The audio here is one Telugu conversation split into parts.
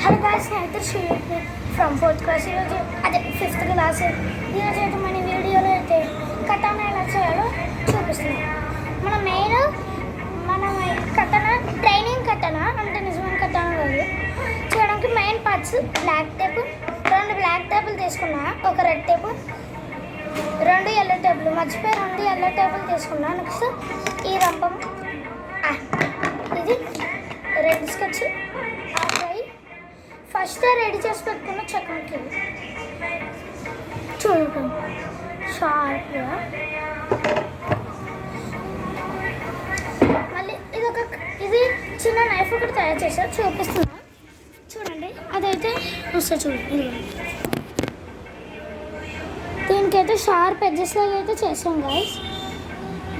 హలో గాయ్స్, నేనైతే శ్రీని ఫ్రమ్ 4th క్లాస్. ఈరోజు అదే 5th క్లాస్. ఈరోజు అయితే మన వీడియోలో అయితే కటానా ఎలా చేయాలో చూపిస్తున్నాం. మన కటానా ట్రైనింగ్ కటానా అంటే నిజమైన కటానా కాదు. చేయడానికి main parts black tape, 2 black టేపులు తీసుకున్నా, ఒక రెడ్ టేపు, 2 ఎల్లో టేపులు, మర్చిపోయి 2 ఎల్లో టేపులు తీసుకున్నా. నెక్స్ట్ ఈ రంపం, ఇది రెడ్ స్కెచ్, ఫస్ట్ రెడీ చేసి పెట్టుకున్న చక్రంకి చూడండి షార్ప్గా. మళ్ళీ ఇది చిన్న నైఫ్ ఒకటి తయారు చేశారు, చూపిస్తున్నాను చూడండి. అదైతే వస్తుంది చూడండి. దీనికైతే షార్ప్ ఎడ్జెస్ లాగా అయితే చేసాం guys,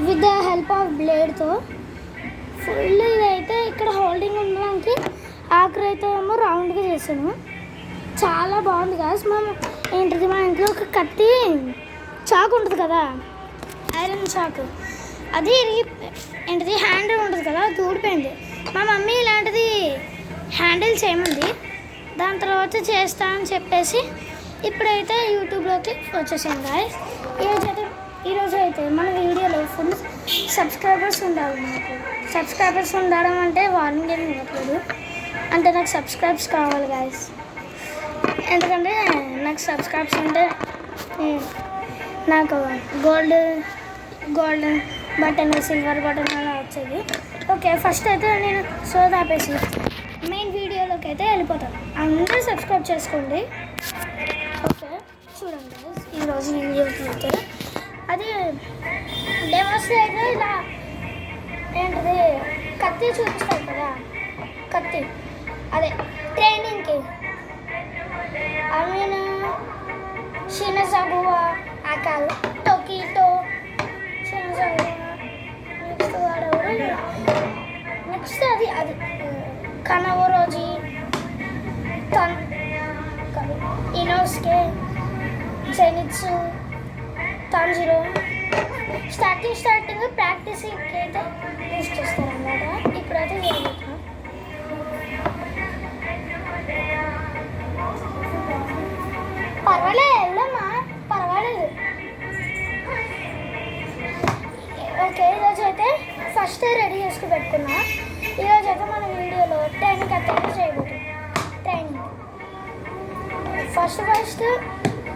with the help of బ్లేడ్తో. ఫుల్ ఇదైతే ఇక్కడ హోల్డింగ్ ఉండడానికి ఆఖరి అయితే ఏమో రౌండ్గా చేసాను. చాలా బాగుంది గాయస్. మా ఇంట్లో ఒక కత్తి చాకు ఉంటుంది కదా, ఐరన్ చాకు, అది హ్యాండిల్ ఉంటుంది కదా, అది ఊడిపోయింది. మా మమ్మీ ఇలాంటిది హ్యాండిల్ చేయమంది, దాని తర్వాత చేస్తా అని చెప్పేసి ఇప్పుడైతే యూట్యూబ్లోకి వచ్చేసాను గాయస్. ఈరోజు అయితే మన వీడియోలో ఫుల్ సబ్స్క్రైబర్స్ ఉండాలి. నాకు సబ్స్క్రైబర్స్ ఉండడం అంటే వార్నింగ్ ఏమి ఇవ్వట్లేదు, అంటే నాకు సబ్స్క్రైబ్స్ కావాలి గాయస్. ఎందుకంటే నాకు సబ్స్క్రైబ్స్ ఉంటే నాకు గోల్డ్ బటన్, సిల్వర్ బటన్ అలా వచ్చేది. ఓకే, ఫస్ట్ అయితే నేను ఆపేసి మెయిన్ వీడియోలోకి అయితే వెళ్ళిపోతాను. అందరూ సబ్స్క్రైబ్ చేసుకోండి. ఓకే చూడండి గాయస్, ఈరోజు వీడియోకి అయితే అది డెమోన్స్ట్రేట్ ఇలా కత్తి చూపిస్తారు కదా, కత్తి అదే ట్రైనింగ్కి. ఐ మీన్ షినజాగువా కాదు, టోకీటో షినజాగువా. నెక్స్ట్ వాడెవరు, నెక్స్ట్ అది కనవరోజీ, ఇనోస్కే, జెనిట్సు, తాంజిరో. స్టార్టింగ్ ప్రాక్టీసింగ్కి అయితే యూజ్ చేస్తారన్నమాట. ఇప్పుడైతే జరుగుతుంది. పర్వాలేదు. ఓకే, ఈరోజు అయితే ఫస్ట్ రెడీ చేసుకుని పెట్టుకున్నా. ఈరోజు అయితే మన వీడియోలో ట్రైనింగ్ అట్టయితే చేయబోతుంది. ట్రైనింగ్ ఫస్ట్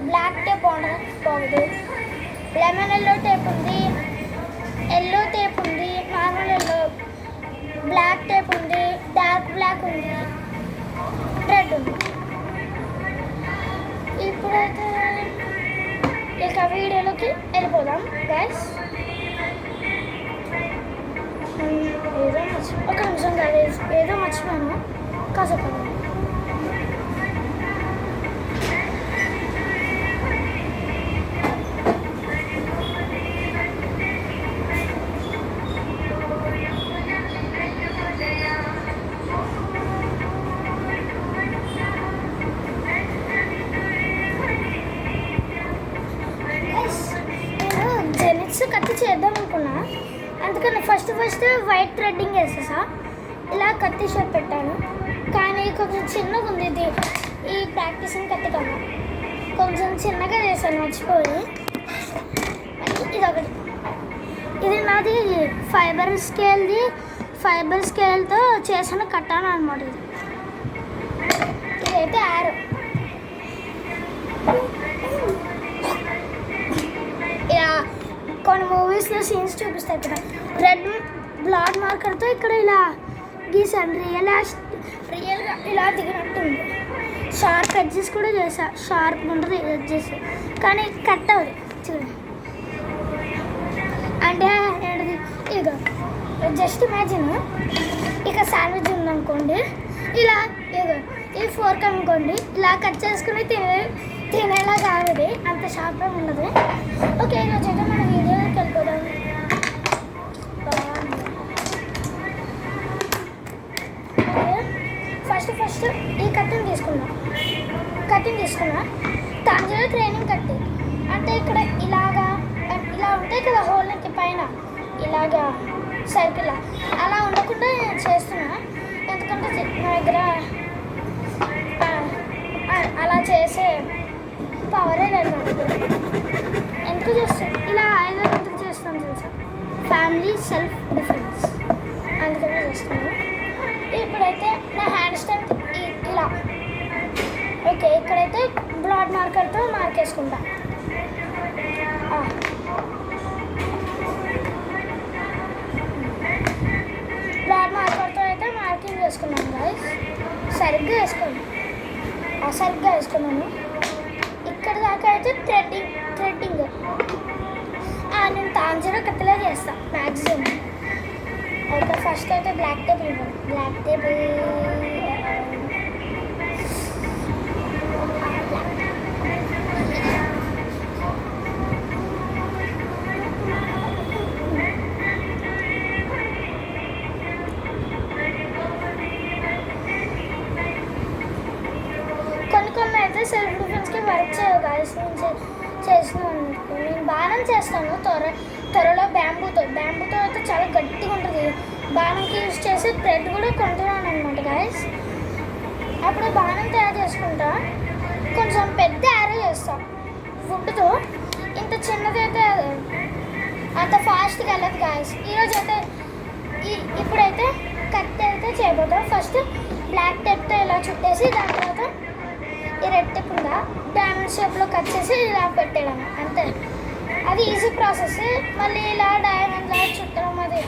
బ్లాక్ టేప్ బాగుంది, లెమన్ ఎల్లో టేప్ ఉంది, ఎల్లో టేప్ ఉంది, నార్మల్ ఎల్లో, బ్లాక్ టేప్ ఉంది, డార్క్ బ్లాక్ ఉంది, రెడ్ ఉంది. ఇప్పుడైతే ఇక వీడియోలోకి వెళ్ళిపోదాం గైస్. ఒక నిమిషం గైస్, ఏదో మర్చిపోయాను, కాసేపు. కత్తి చేద్దాం అనుకున్నా, అందుకని ఫస్ట్ వైట్ థ్రెడ్డింగ్ వేసేసా. ఇలా కత్తి షేప్ పెట్టాను, కానీ కొంచెం చిన్నగా ఉంది ఇది. ఈ ప్రాక్టీసింగ్ కత్తి కన్నా కొంచెం చిన్నగా చేశాను, మర్చిపోయి. ఇదొకటి, ఇది నాది ఫైబర్ స్కేల్తో చేసిన కట్టాను అనమాట. ఇదైతే ఆరో. ఇలా కొన్ని మూవీస్లో సీన్స్ చూపిస్తాయి కదా, రెడ్ బ్లాడ్ మార్కర్తో ఇక్కడ ఇలా గీసాను, రియల్గా ఇలా దిగినట్టుంది. షార్ప్ ఎడ్జెస్ కూడా చేసా, షార్ప్ ఉంటుంది ఎడ్జెస్, కానీ కట్ అవుతుంది చూడండి. అంటే ఇక జస్ట్ ఇమాజిన్, ఇక శాండ్విచ్ ఉందనుకోండి, ఇలా ఈ ఫోర్క్ అనుకోండి, ఇలా కట్ చేసుకుని తినేలా కాదు, అంత షార్ప్గా ఉండదు. ఓకే, ఈరోజు అయితే మన వీడియోకి వెళ్ళిపోదాం. ఫస్ట్ ఈ కత్తిని తీసుకున్నా. తాంజీలో ట్రైనింగ్ కత్తి అంటే ఇక్కడ ఇలా ఉంటాయి కదా హోల్కి పైన, ఇలాగా సర్కిల్ అలా ఉండకుండా చేస్తున్నా. ఎందుకంటే నా దగ్గర చేసే పవరే లేదు నాకు. ఎందుకు చేస్తాను ఇలా ఐదర్ ఎందుకు చేస్తాను తెలుసా? ఫ్యామిలీ సెల్ఫ్ డిఫెన్స్ అందుకనే చేస్తాను. ఇప్పుడైతే నా హ్యాండ్ స్ట్రెంత్ ఇలా ఓకే. ఇక్కడైతే బ్లాడ్ మార్కర్తో మార్కేసుకుంటా. బ్లాడ్ మార్కర్తో అయితే మార్కింగ్ వేసుకున్నాను గాయస్. సరిగ్గా వేసుకోండి. సరిగ్గా వేసుకున్నాను. ఇక్కడ దాకా అయితే థ్రెడ్డింగ్ నేను తాంజీరో కత్తిలా చేస్తాను మ్యాక్సిమం. ఓకే, ఫస్ట్ అయితే బ్లాక్ టేప్ ఇవ్వండి. బ్లాక్ టేప్ కొన్ని అయితే సెల్ఫ్ డిఫెన్స్కి వర్క్ చేయవు గాయస్. నేను చేసినాను అనుకో, నేను బాణం చేస్తాను త్వరలో బ్యాంబూతో అయితే చాలా గట్టిగా ఉంటుంది. బాణంకి యూజ్ చేసి థ్రెడ్ కూడా కొంటున్నాను అనమాట గాయస్. అప్పుడు బాణం తయారు చేసుకుంటా. కొంచెం పెద్ద యారో చేస్తాను వుడ్తో. ఇంత చిన్నదైతే అంత ఫాస్ట్గా వెళ్ళదు గాయస్. ఈరోజు అయితే ఇప్పుడైతే కత్తి అయితే చేయబోతాం. ఫస్ట్ బ్లాక్ టేప్తో ఇలా చుట్టేసి దాని తర్వాత ఈ రెడ్ టేప్ ఉందా డైమండ్ షేప్లో కట్ చేసి ఇలా పెట్టేయడం అంతే. అది ఈజీ ప్రాసెస్. మళ్ళీ ఇలా డైమండ్ లా చుట్టడం అది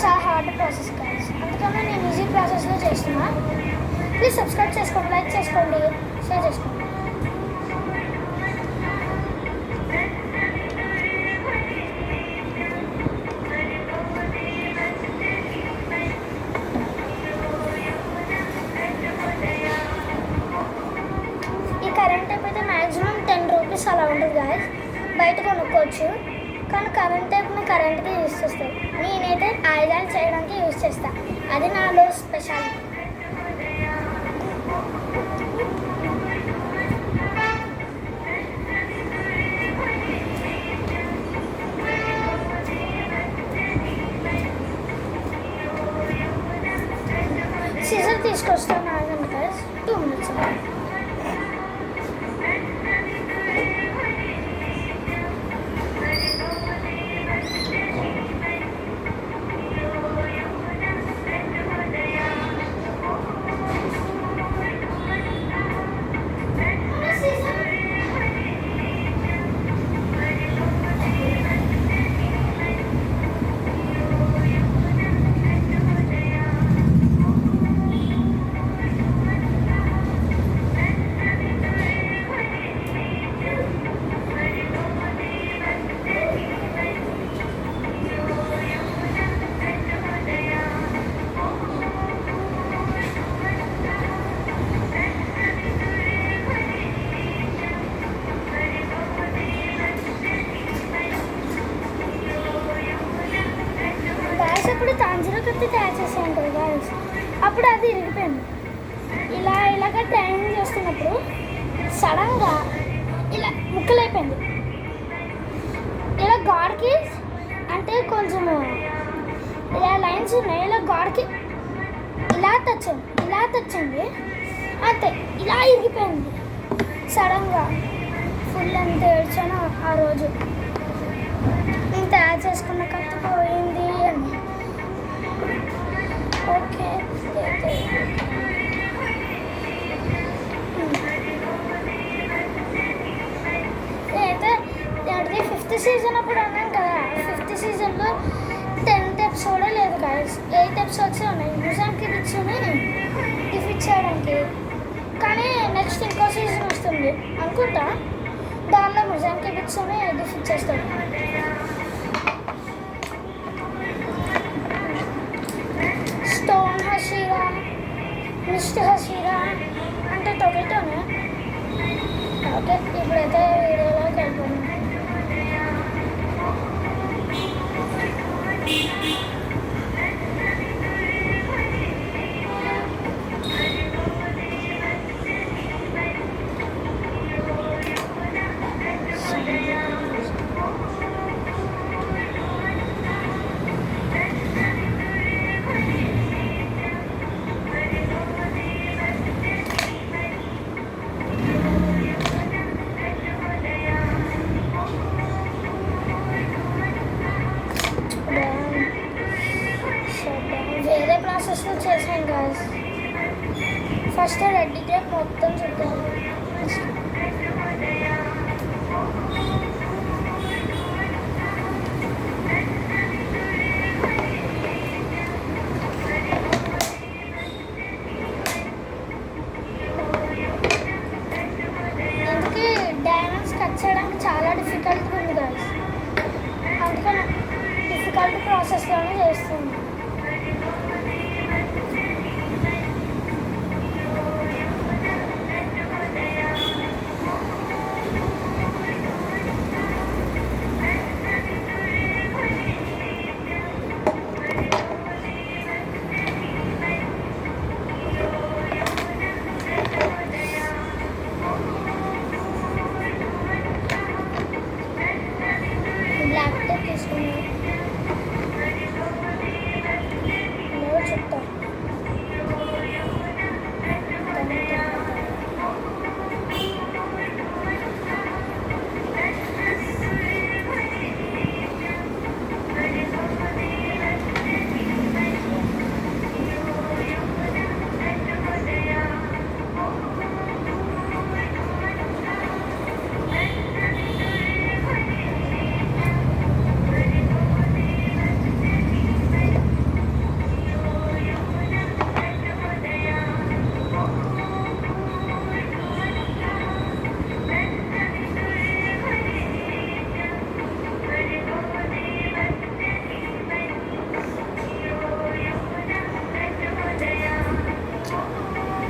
చాలా హార్డ్ ప్రాసెస్ గాయస్. అందుకని నేను ఈజీ ప్రాసెస్లో చేస్తున్నా. ప్లీజ్ సబ్స్క్రైబ్ చేసుకోండి, లైక్ చేసుకోండి, షేర్ చేసుకోండి. కరెంట్ టైప్ అయితే మ్యాక్సిమం 10 రూపీస్ అలా ఉంటుంది గాయస్. బయట కొనుక్కోవచ్చు. కానీ కరెంట్ టైప్ని కరెంట్కి యూజ్ చేస్తాను. నేనైతే ఆయుధాలు చేయడానికి యూజ్ చేస్తాను. అది నాలో స్పెషల్. సీజర్ తీసుకొస్తాను ఆగండి గాయస్. 2 minutes. అప్పుడు తాంజీరో కత్తి తయారు చేసాను కదా గాయస్. అప్పుడు అది ఇరిగిపోయింది. ఇలాగ ట్రైనింగ్ చేస్తున్నప్పుడు సడన్గా ఇలా ముక్కలైపోయింది. ఇలా గాడ్కి అంటే కొంచెము ఇలా లైన్స్ ఉన్నాయి. ఇలా గాడ్కి ఇలా తెచ్చింది అంతే. ఇలా ఇరిగిపోయింది సడన్గా. ఫుల్ ఎంత ఏడ్చానో ఆ రోజు. నేను తయారు చేసుకున్న కత్తి పోయింది అని. ఓకే, అయితే అది 5th సీజన్ అప్పుడు అన్నాను కదా. 5th సీజన్లో 10th ఎపిసోడే లేదు గాయస్. 8 ఎపిసోడ్స్ ఉన్నాయి. నిజానికి కూర్చొని డిఫీట్ చేయడానికి. కానీ నెక్స్ట్ ఇంకో సీజన్ వస్తుంది అనుకుంటా. దానిలో నిజానికి కూర్చొని డిఫీట్ చేస్తాడు. స్టోన్ హషీరా, మిస్టర్ హషీరా అంటే టొమాటోనే. ఓకే, ఇప్పుడైతే వీడియోలోకి వెళ్ళిపోయింది. ఫస్ట్ రెడ్ టేప్ మొత్తం చుట్టాలి. అందుకే డైమండ్స్ కట్ చేయడానికి చాలా డిఫికల్ట్గా ఉంది గైస్. అందుకని డిఫికల్ట్ ప్రాసెస్లోనే చేస్తుంది. బ్లాక్ టేప్ తీసుకున్నాను. చుట్టా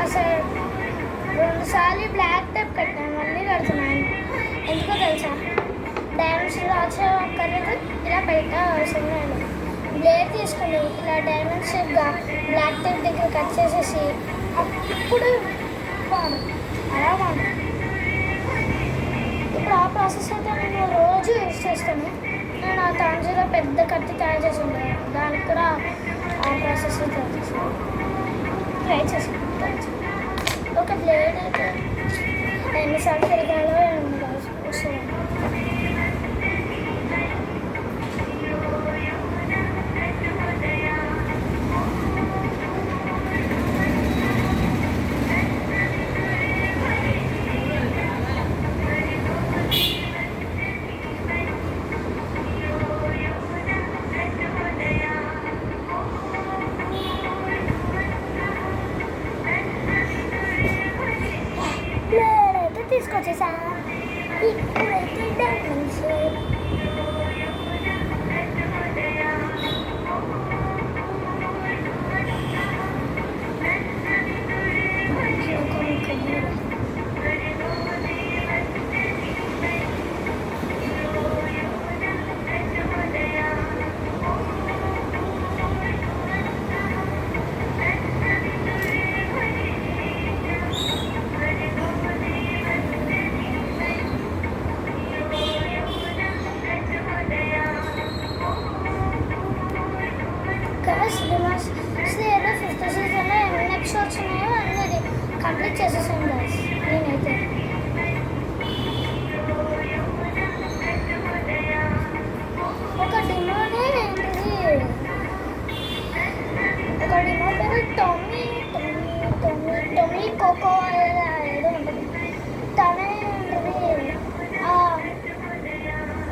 అసలు 2 సార్లు బ్లాక్ టేప్ కట్టాను, మళ్ళీ కడుతున్నాను. ఎందుకో తెలుసా, డైమండ్స్ రాసే ఒక్కర్లేదు ఇలా పెట్ట అవసరం లేదు. బ్లేడ్ తీసుకుని ఇలా డైమండ్ షేప్గా బ్లాక్ టేప్ దగ్గర కట్ చేసేసి అప్పుడు వాడు అలా వాడు. ఇప్పుడు ఆ ప్రాసెస్ అయితే నేను రోజు యూజ్ చేస్తాను. నేను ఆ తాంజీలో పెద్ద కత్తి తయారు చేసి ఉంటాను, దానికి కూడా ఆ ప్రాసెస్ ట్రై చేసాను. ఒక బ్లేడ్ అయితే ఎన్నిసార్లు తిరగాలో వస్తుంది. తీసుకొచ్చేసా. ఇప్పుడైతే డైమండ్స్ స్లేయర్లో 5th సీజన్లో ఎన్ని ఎపిసోడ్స్ ఉన్నాయో అన్నీ కంప్లీట్ చేసేసాను గైస్ నేనైతే. ఒక డిమోనే ఏంటిది, ఒక డిమో పేరు టొమీ కోకో ఏదో ఉంటుంది. తనే ఉంటుంది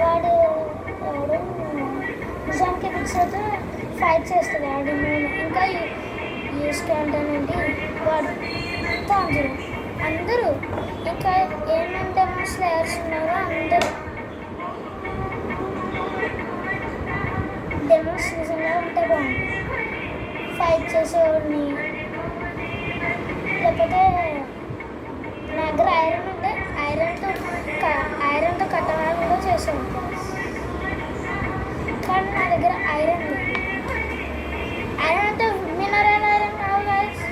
వాడు నిజానికి పిక్చర్తో ఫైట్ చేస్తుంది ఆ డిమోని. ఇంకా యూస్కే అంటానండి వాడు తాంజీరో అందరూ, ఇంకా ఏమేమి స్లేయర్స్ ఉన్నారో అందరూ డెమోస్ నిజంగా ఉంటే బాగుంది. ఫైట్ చేసేవాడిని, లేకపోతే నా దగ్గర ఐరన్ ఉంటే ఐరన్తో కట్టడానికి కూడా చేసేవాడు. కానీ నా దగ్గర ఐరన్ లేదు. ఐరన్ అంటే మినరల్ ఐరన్ కావు గైస్.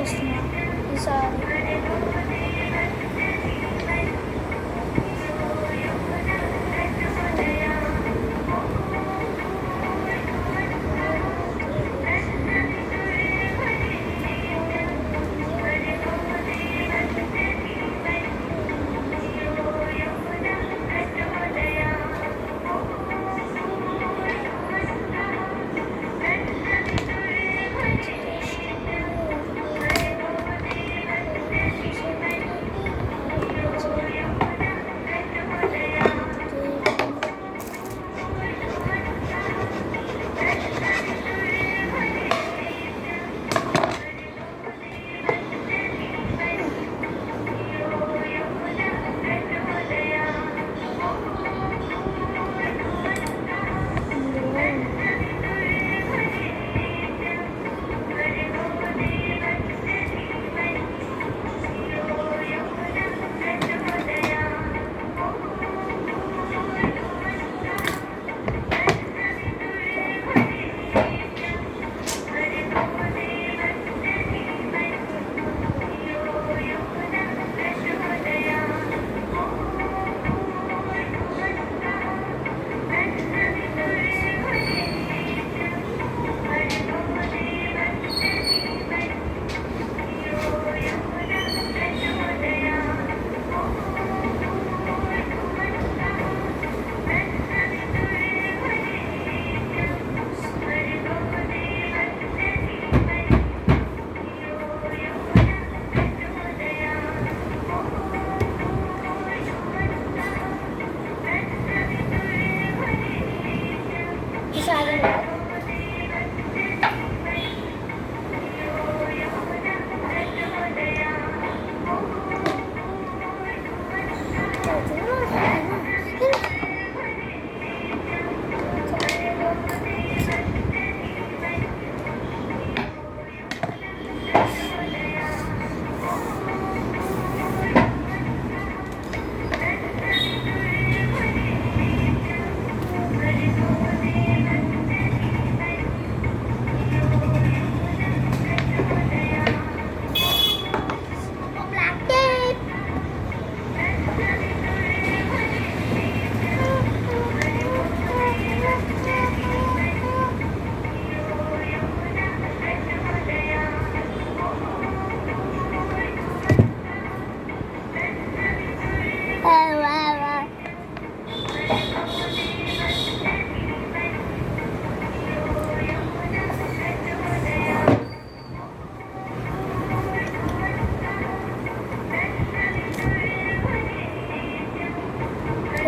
చేస్తున్నా ఈసారి.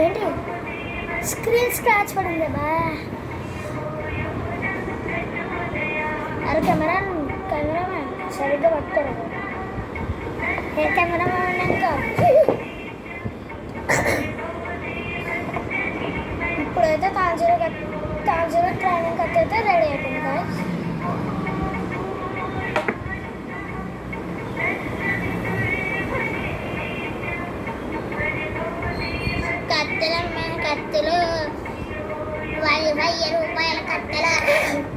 ఏంటి స్క్రీన్ స్క్రాచ్ పడింది బా. అరే కెమెరామ్యాన్ సరిగ్గా పట్టుకోరు. ఏ కెమెరామ్యాన్ ఇంకా ఇప్పుడైతే తాజీరో ట్రైనింగ్ కట్ అయితే రెడీ అయిపోయింది గాయ్స్. కత్తులు 1000 రూపాయల కత్తెలు.